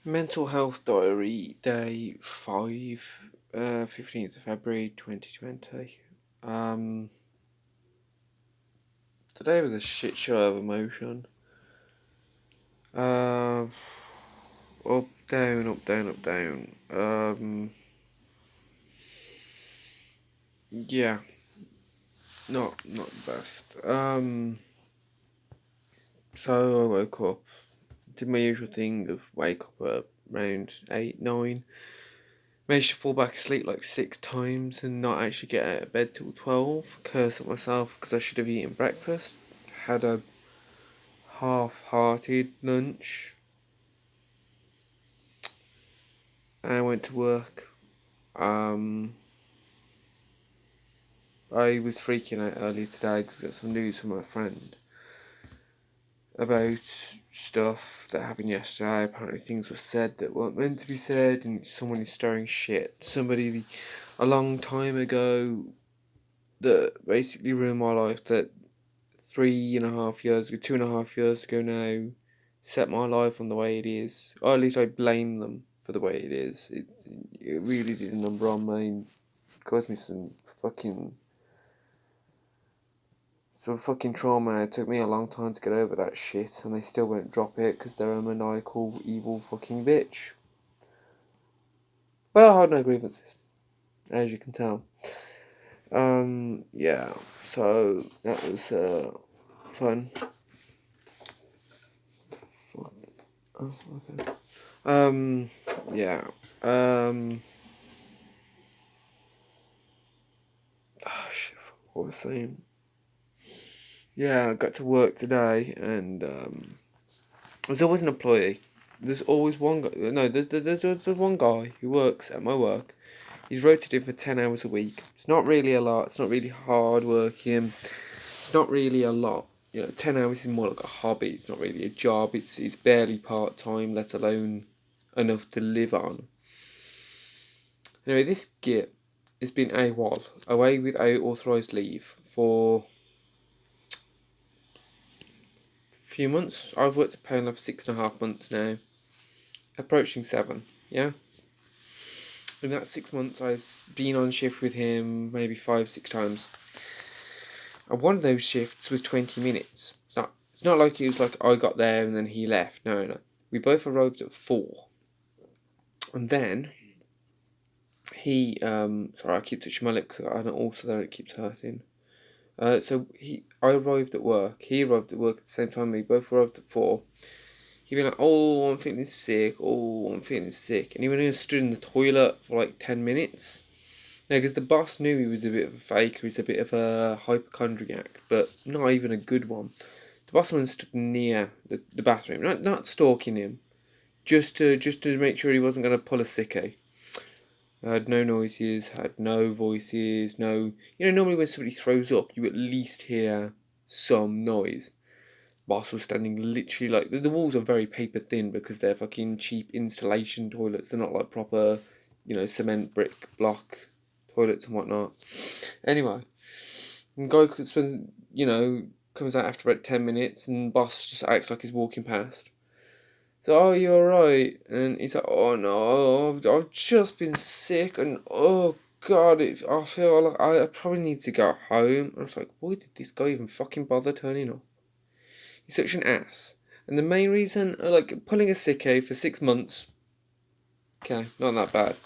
Mental Health Diary, day 5, 15th of February 2020. Today was a shit show of emotion. Uh, Up, down, up, down, up, down. Yeah, not the best. So I woke up, did my usual thing of wake up at around 8, 9. Managed to fall back asleep like 6 times and not actually get out of bed till 12. Curse at myself because I should have eaten breakfast. Had a half-hearted lunch. And I went to work. I was freaking out earlier today because I got some news from my friend about stuff that happened yesterday. Apparently things were said that weren't meant to be said and someone is stirring shit. Somebody a long time ago that basically ruined my life, that 3.5 years ago, 2.5 years ago now, set my life on the way it is. Or at least I blame them for the way it is. It really did a number on me and caused me some fucking trauma. It took me a long time to get over that shit, and they still won't drop it because they're a maniacal, evil fucking bitch. But I had no grievances, as you can tell. Yeah, so that was fun. Fuck. Oh, okay. Yeah. Oh shit, what was I saying? Yeah, I got to work today, and there's always an employee. There's always one guy. No, there's one guy who works at my work. He's rotated in for 10 hours a week. It's not really a lot. It's not really hard working. It's not really a lot. 10 hours is more like a hobby. It's not really a job. It's barely part time, let alone enough to live on. Anyway, this git has been AWOL, away without authorised leave, for a few months. I've worked at Poundland for 6.5 months now, approaching 7. Yeah. In that 6 months, I've been on shift with him maybe 5, 6 times. And one of those shifts was 20 minutes. It's not like it was like I got there and then he left. No, no. We both arrived at 4. And then sorry, I keep touching my lip because I don't also there, it keeps hurting. I arrived at work. He arrived at work at the same time. We both arrived at 4. He'd be like, "Oh, I'm feeling sick. Oh, I'm feeling sick," and he went and stood in the toilet for like 10 minutes. Yeah, because the boss knew he was a bit of a faker. He's a bit of a hypochondriac, but not even a good one. The boss man stood near the bathroom, not stalking him, just to make sure he wasn't going to pull a sickie. Had no noises, had no voices, no. Normally when somebody throws up, you at least hear some noise. Boss was standing literally like the walls are very paper thin because they're fucking cheap installation toilets. They're not like proper, cement brick block toilets and whatnot. Anyway, and guy spends comes out after about 10 minutes and boss just acts like he's walking past. So, "Oh, you alright?" And he's like, "Oh no, I've just been sick and oh god, I feel like I probably need to go home." And I was like, why did this guy even fucking bother turning up? He's such an ass. And the main reason, like, pulling a sickie for 6 months, okay, not that bad.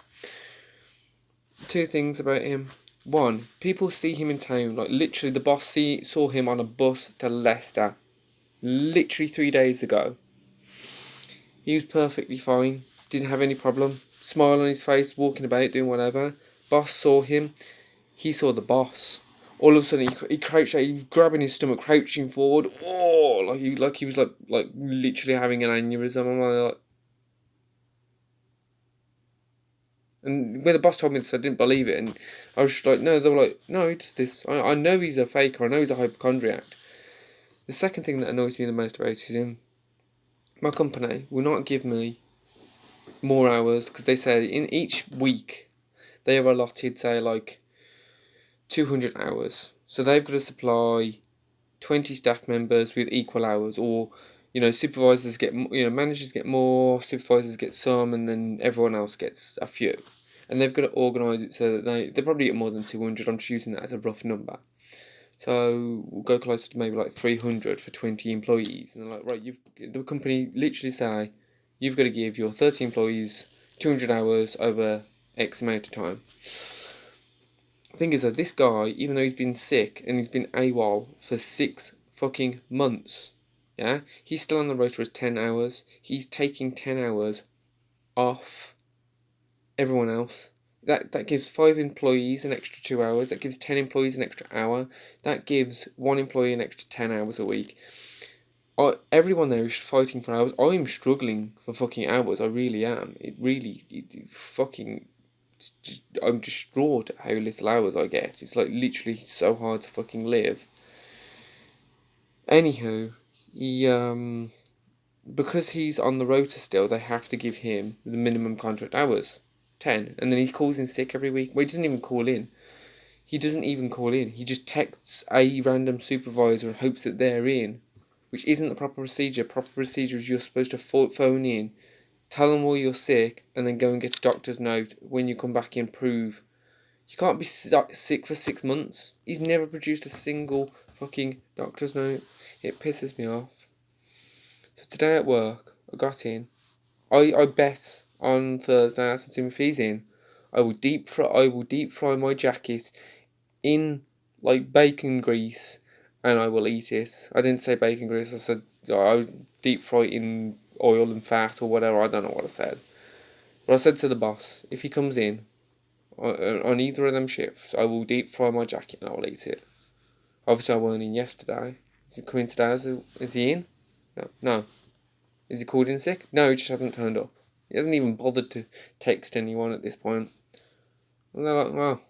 2 things about him. One, people see him in town, like, literally, the boss saw him on a bus to Leicester, literally 3 days ago. He was perfectly fine, didn't have any problem, smile on his face, walking about, doing whatever. Boss saw him, he saw the boss. All of a sudden, he crouched out, he was grabbing his stomach, crouching forward. Oh, like he was like literally having an aneurysm. I'm like, and when the boss told me this, I didn't believe it, and I was just like, no. They were like, no, it's this. I know he's a faker. I know he's a hypochondriac. The second thing that annoys me the most about is him. My company will not give me more hours because they say in each week they are allotted, say, like 200 hours. So they've got to supply 20 staff members with equal hours, or supervisors get, managers get more, supervisors get some, and then everyone else gets a few. And they've got to organise it so that they probably get more than 200. I'm just using that as a rough number. So we'll go closer to maybe like 300 for 20 employees. And they're like, right, the company literally say, you've got to give your 30 employees 200 hours over X amount of time. The thing is that this guy, even though he's been sick and he's been AWOL for 6 fucking months, yeah, he's still on the rotor as 10 hours. He's taking 10 hours off everyone else. That gives 5 employees an extra 2 hours. That gives 10 employees an extra hour. That gives 1 employee an extra 10 hours a week. Everyone there is fighting for hours. I'm struggling for fucking hours. I really am. I'm distraught at how little hours I get. It's like literally so hard to fucking live. Anywho, because he's on the rota still, they have to give him the minimum contract hours. 10, and then he calls in sick every week. Well, he doesn't even call in. He just texts a random supervisor and hopes that they're in, which isn't the proper procedure. Proper procedure is you're supposed to phone in, tell them why you're sick, and then go and get a doctor's note when you come back in. Prove you can't be sick for 6 months. He's never produced a single fucking doctor's note. It pisses me off. So today at work, I got in. I bet on Thursday, I said to him, if he's in, I will deep fry my jacket in like bacon grease, and I will eat it. I didn't say bacon grease. I said I would deep fry it in oil and fat or whatever. I don't know what I said. But I said to the boss, if he comes in on either of them shifts, I will deep fry my jacket and I will eat it. Obviously, I weren't in yesterday. Is he coming today? Is he in? No. Is he called in sick? No, he just hasn't turned up. He hasn't even bothered to text anyone at this point. And they're like, well,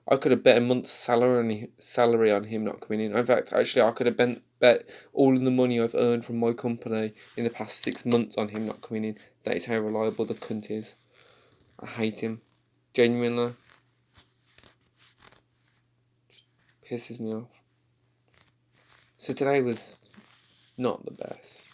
I could have bet a month's salary on him not coming in. In fact, actually, I could have bet all of the money I've earned from my company in the past 6 months on him not coming in. That is how reliable the cunt is. I hate him. Genuinely. Pisses me off. So today was not the best.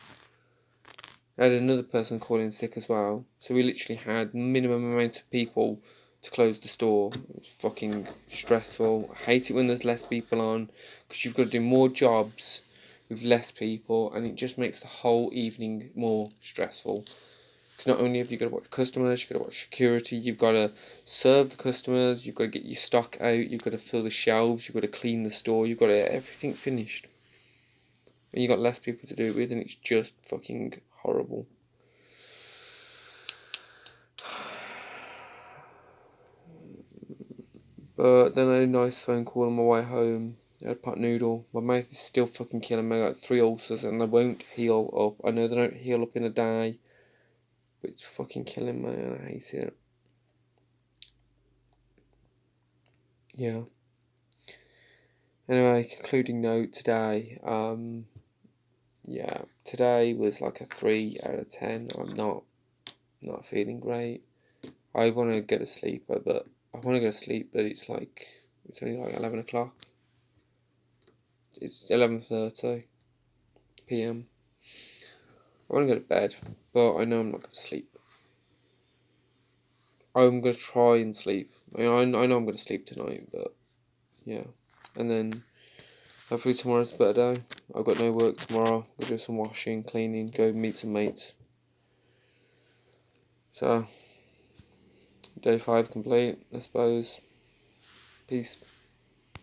I had another person call in sick as well. So we literally had minimum amount of people to close the store. It was fucking stressful. I hate it when there's less people on, because you've got to do more jobs with less people, and it just makes the whole evening more stressful. Because not only have you got to watch customers, you've got to watch security, you've got to serve the customers, you've got to get your stock out, you've got to fill the shelves, you've got to clean the store, you've got to get everything finished. And you've got less people to do it with, and it's just fucking horrible. But then I had a nice phone call on my way home. I had a pot noodle. My mouth is still fucking killing me. I got 3 ulcers and they won't heal up. I know they don't heal up in a day, but it's fucking killing me and I hate it. Yeah. Anyway, concluding note today. Yeah, today was like a 3 out of 10. I'm not feeling great. I want to go to sleep, but it's only like 11 o'clock. It's 11:30 p.m. I want to go to bed, but I know I'm not going to sleep. I'm going to try and sleep. I know I'm going to sleep tonight, but yeah. And then hopefully tomorrow's a better day. I've got no work tomorrow. I'll do some washing, cleaning, go meet some mates. So, day 5 complete, I suppose. Peace.